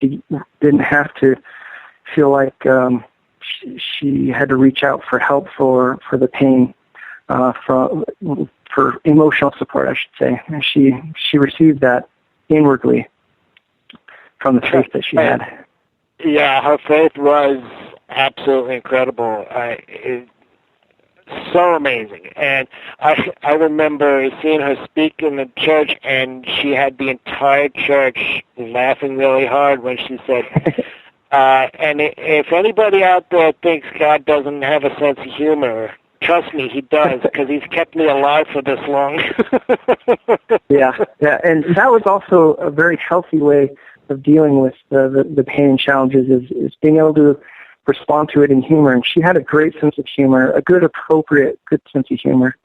she didn't have to feel like she had to reach out for help for the pain, for emotional support, I should say. And she received that inwardly from the faith that she had. Yeah, her faith was absolutely incredible. So amazing. And I remember seeing her speak in the church, and she had the entire church laughing really hard when she said, and if anybody out there thinks God doesn't have a sense of humor, trust me, he does, because he's kept me alive for this long. Yeah, and that was also a very healthy way of dealing with the pain and challenges, is being able to respond to it in humor. And she had a great sense of humor, a good, appropriate, good sense of humor.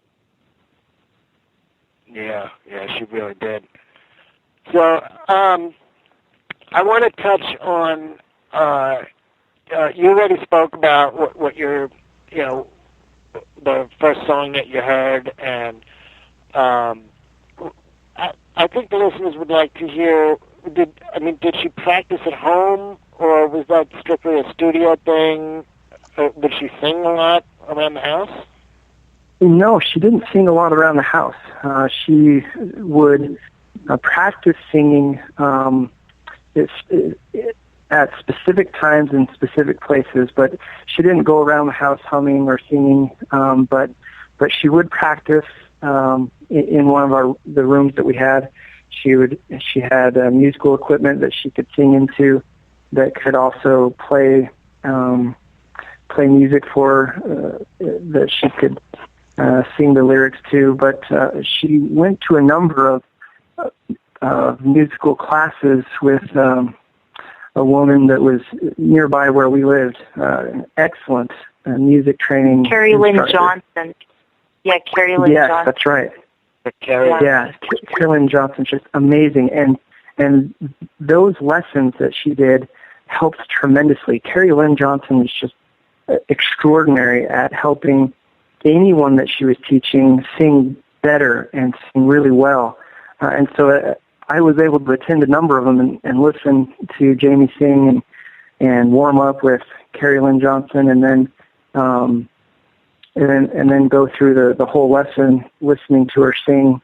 Yeah, she really did. So I want to touch on, you already spoke about what your, the first song that you heard, and I think the listeners would like to hear, did she practice at home, or was that strictly a studio thing? Did she sing a lot around the house? No, she didn't sing a lot around the house. She would practice singing at specific times in specific places, but she didn't go around the house humming or singing. But she would practice in one of the rooms that we had. She had musical equipment that she could sing into, that could also play music for that she could sing the lyrics to. But she went to a number of musical classes with a woman that was nearby where we lived. Excellent music training. Carrie Lynn Johnson. Yeah, Carrie Lynn Johnson. Yes, that's right. Carrie Lynn Johnson's just amazing. And those lessons that she did helped tremendously. Carrie Lynn Johnson was just extraordinary at helping anyone that she was teaching sing better and sing really well. And so I was able to attend a number of them and listen to Jamie sing and warm up with Carrie Lynn Johnson, and then go through the whole lesson, listening to her sing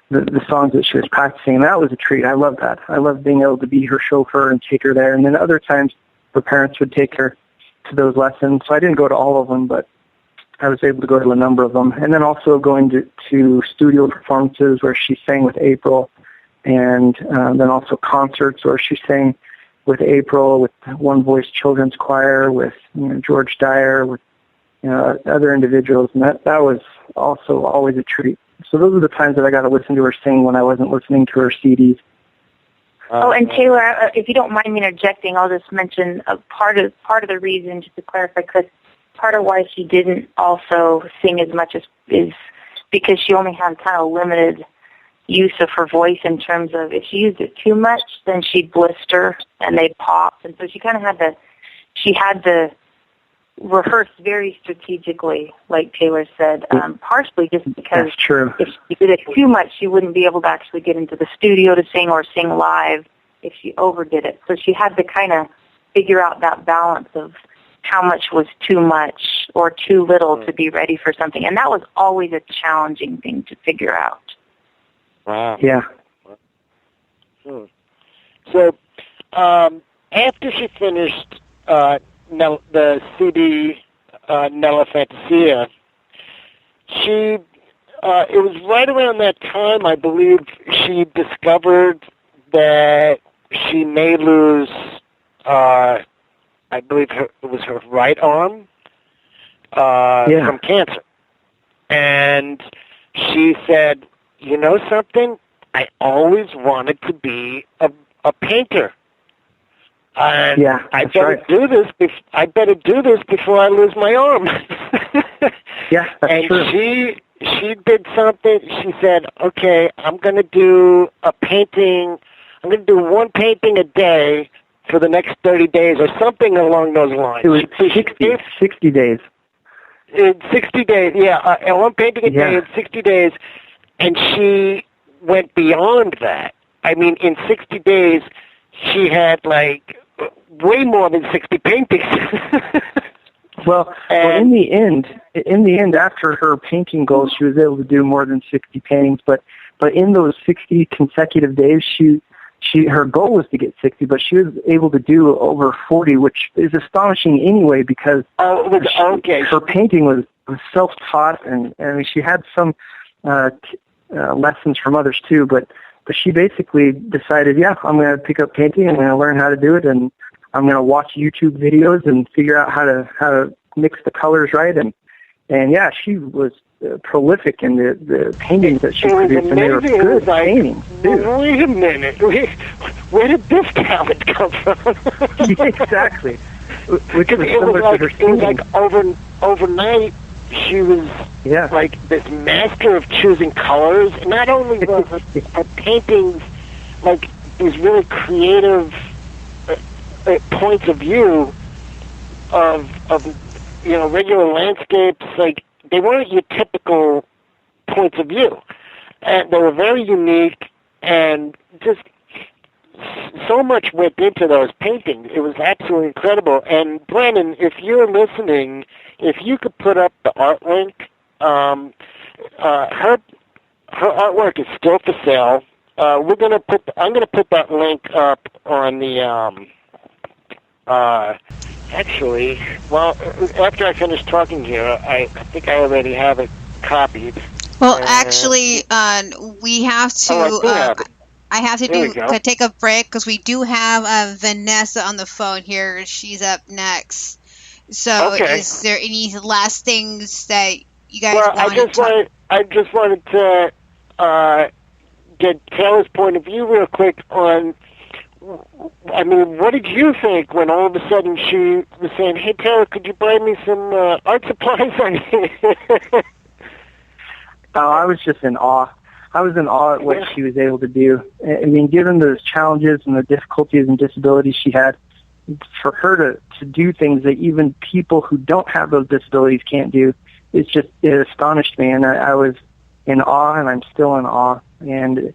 the songs that she was practicing. And that was a treat. I love that. I love being able to be her chauffeur and take her there. And then other times her parents would take her to those lessons. So I didn't go to all of them, but I was able to go to a number of them. And then also going to studio performances where she sang with April, and then also concerts where she sang with April, with One Voice Children's Choir, with George Dyer, with other individuals, and that was also always a treat. So those are the times that I got to listen to her sing when I wasn't listening to her CDs. And Taylor, if you don't mind me interjecting, I'll just mention part of the reason, just to clarify, because part of why she didn't also sing as much is because she only had kind of limited use of her voice, in terms of if she used it too much, then she'd blister and they'd pop, and so she kind of had to rehearse very strategically, like Taylor said, partially just because if she did it too much, she wouldn't be able to actually get into the studio to sing or sing live if she overdid it. So she had to kind of figure out that balance of how much was too much or too little to be ready for something. And that was always a challenging thing to figure out. Wow. Yeah. So after she finished the CD Nella Fantasia, it was right around that time, I believe, she discovered that she may lose, I believe it was her right arm from cancer. And she said, you know something? I always wanted to be a painter. And I better do this. I better do this before I lose my arm. Yeah, that's true. And she did something. She said, "Okay, I'm going to do a painting. I'm going to do one painting a day for the next 30 days, or something along those lines." It was 60 days. 60 days, yeah. One painting a day in 60 days, and she went beyond that. I mean, in 60 days. she had like way more than 60 paintings. Well, in the end, after her painting goal, she was able to do more than 60 paintings. But in those 60 consecutive days, her goal was to get 60, but she was able to do over 40, which is astonishing anyway because her painting was self-taught, and she had some lessons from others too. But she basically decided, I'm going to pick up painting. I'm going to learn how to do it, and I'm going to watch YouTube videos and figure out how to mix the colors right. And she was prolific in the paintings that she produced, and they were good paintings too. Wait a minute, where did this talent come from? Exactly. Which was similar to her singing. It was like overnight, she was like this master of choosing colors. Not only was her paintings like these really creative points of view of regular landscapes, like they weren't your typical points of view, and they were very unique, and just so much went into those paintings. It was absolutely incredible. And Brennan, if you're listening, if you could put up the art link, her artwork is still for sale. I'm gonna put that link up on the actually, well, after I finish talking here, I think I already have it copied. Well, actually, we have to. I have to take a break because we do have Vanessa on the phone here. She's up next. So, is there any last things that you guys want to talk? I just wanted to get Taylor's point of view real quick on. I mean, what did you think when all of a sudden she was saying, "Hey, Taylor, could you buy me some art supplies?" I was just in awe. I was in awe at what she was able to do. I mean, given those challenges and the difficulties and disabilities she had, for her to do things that even people who don't have those disabilities can't do, it astonished me. And I was in awe, and I'm still in awe. And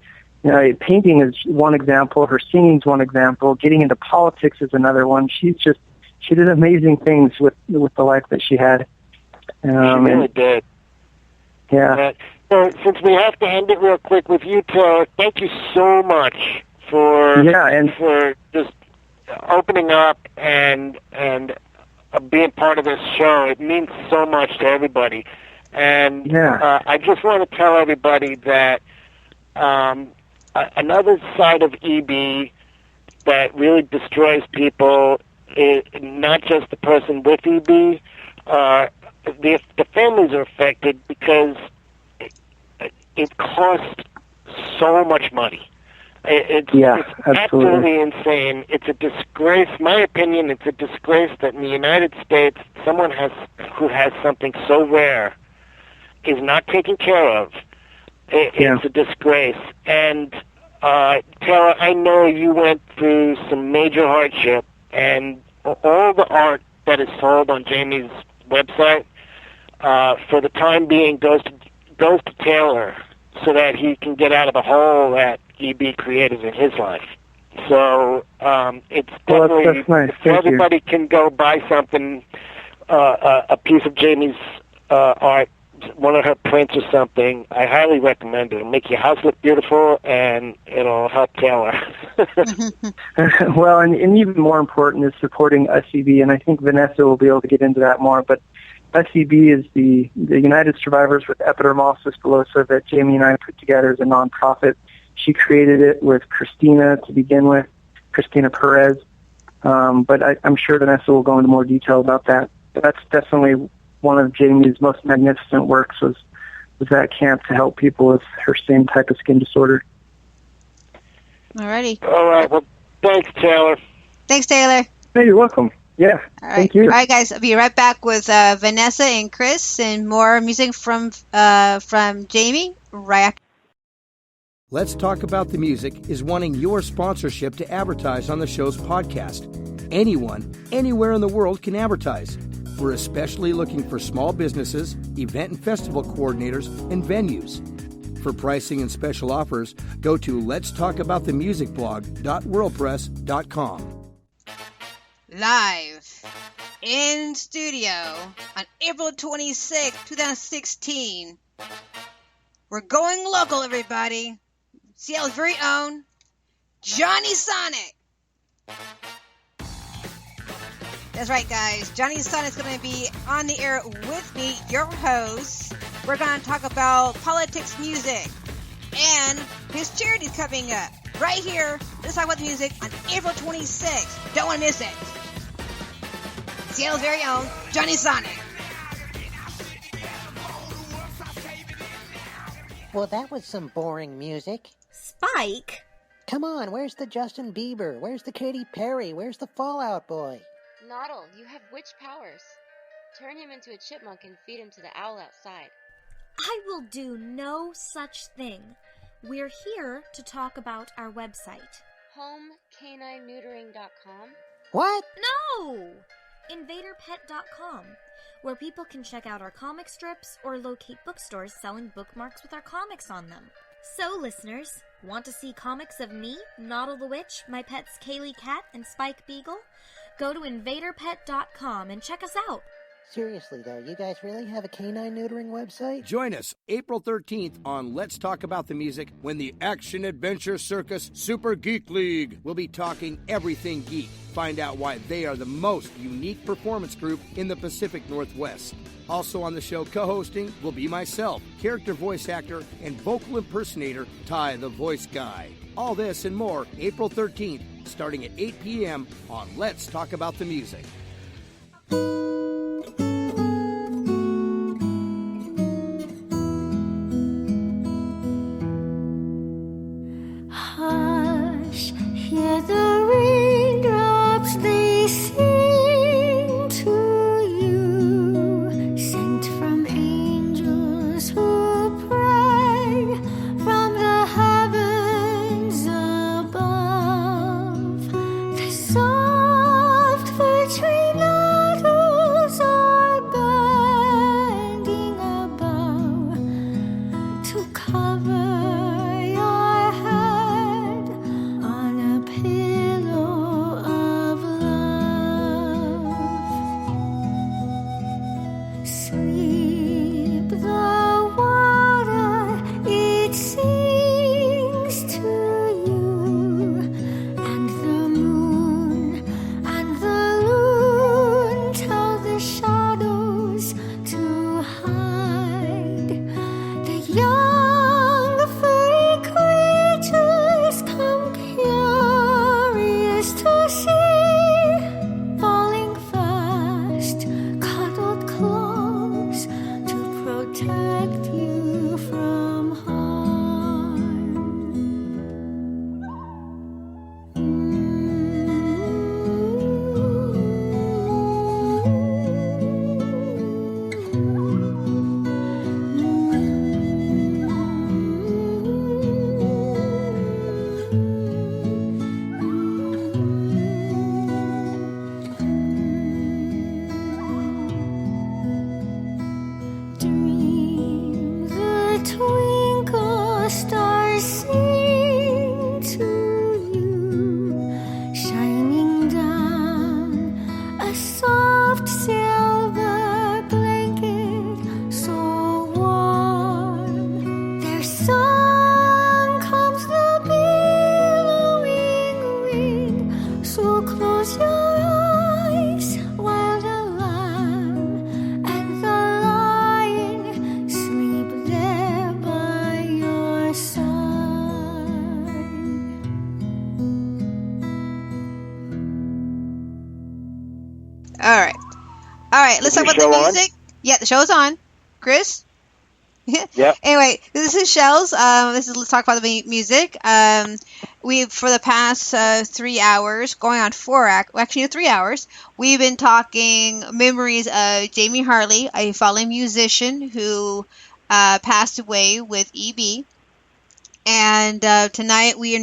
painting is one example. Her singing is one example. Getting into politics is another one. She did amazing things with the life that she had. She really did. Yeah. So since we have to end it real quick with you, Taylor, thank you so much for just opening up and being part of this show. It means so much to everybody. And I just want to tell everybody that another side of EB that really destroys people is not just the person with EB. The families are affected because it costs so much money. It's absolutely insane. It's a disgrace. My opinion, it's a disgrace that in the United States, someone who has something so rare is not taken care of. It's a disgrace. And Tara, I know you went through some major hardship, and all the art that is sold on Jamie's website, for the time being, goes to Taylor so that he can get out of the hole that EB created in his life. So it's definitely, nice. if everybody can go buy something, a piece of Jamie's art, one of her prints or something, I highly recommend it. It'll make your house look beautiful, and it'll help Taylor. Well, and even more important is supporting SEB, and I think Vanessa will be able to get into that more, but SEB is the United Survivors with Epidermolysy Bullosa that Jamie and I put together as a nonprofit. She created it with Christina to begin with, Christina Perez, but I'm sure Vanessa will go into more detail about that. But that's definitely one of Jamie's most magnificent works was that camp to help people with her same type of skin disorder. Alrighty. All right. Well, thanks, Taylor. Thanks, Taylor. Hey, you're welcome. Yeah. All right. Thank you. All right, guys. I'll be right back with Vanessa and Chris and more music from Jamie right after. Let's Talk About the Music is wanting your sponsorship to advertise on the show's podcast. Anyone, anywhere in the world can advertise. We're especially looking for small businesses, event and festival coordinators, and venues. For pricing and special offers, go to letstalkaboutthemusicblog.wordpress.com. Live in studio on April 26, 2016. We're going local, everybody. Seattle's very own Johnny Sonic. That's right, guys. Johnny Sonic's going to be on the air with me, your host. We're going to talk about politics, music, and his charity's coming up right here. Let's talk about the music on April 26th. Don't want to miss it. Seattle's very own Johnny Sonic. Well, that was some boring music. Spike? Come on, where's the Justin Bieber? Where's the Katy Perry? Where's the Fall Out Boy? Noddle, you have witch powers. Turn him into a chipmunk and feed him to the owl outside. I will do no such thing. We're here to talk about our website. HomeCanineNeutering.com? What? No! InvaderPet.com, where people can check out our comic strips or locate bookstores selling bookmarks with our comics on them. So, listeners, want to see comics of me, Noddle the Witch, my pets Kaylee Cat and Spike Beagle? Go to InvaderPet.com and check us out. Seriously, though, you guys really have a canine neutering website? Join us April 13th on Let's Talk About the Music when the Action Adventure Circus Super Geek League will be talking everything geek. Find out why they are the most unique performance group in the Pacific Northwest. Also on the show co-hosting will be myself, character voice actor and vocal impersonator Ty the Voice Guy. All this and more April 13th, starting at 8 p.m. on Let's Talk About the Music. Hush, hear the raindrops, they sing to you, sent from angels who pray from the heavens above. The soft filtering needles are bending above to cover your head on a pillow of love. Sleep, the water, it sings to you, and the moon and the loon tell the shadows to hide. The young furry creatures come curious to see, falling fast, cuddled close to protect you from harm. Dream, the twinkle stars sing to you, shining down a soft silver blanket so warm. Their song comes the billowing wind, so close your eyes while the lamb and the lion sleep there by your side. All right, let's talk about the show on? music. Yeah, the show's on. Chris? Yep. Anyway, this is Shells. Let's talk about the music. We've, for the past 3 hours, going on 3 hours, we've been talking memories of Jamie Hartley, a fallen musician who passed away with EB. And tonight we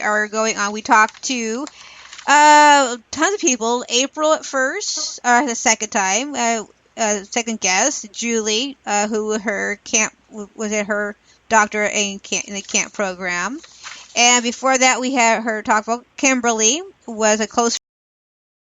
are going on. We talked to tons of people. April at first, the second time, second guest, Julie, who her camp was at her doctor in the camp program. And before that, we had her talk about Kimberly, who was a close